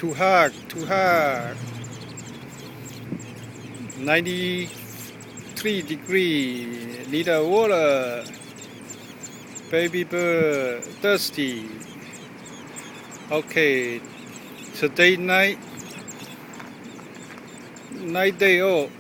too hot. 93 degree. Need a water. Baby bird, thirsty. Okay, today night day off.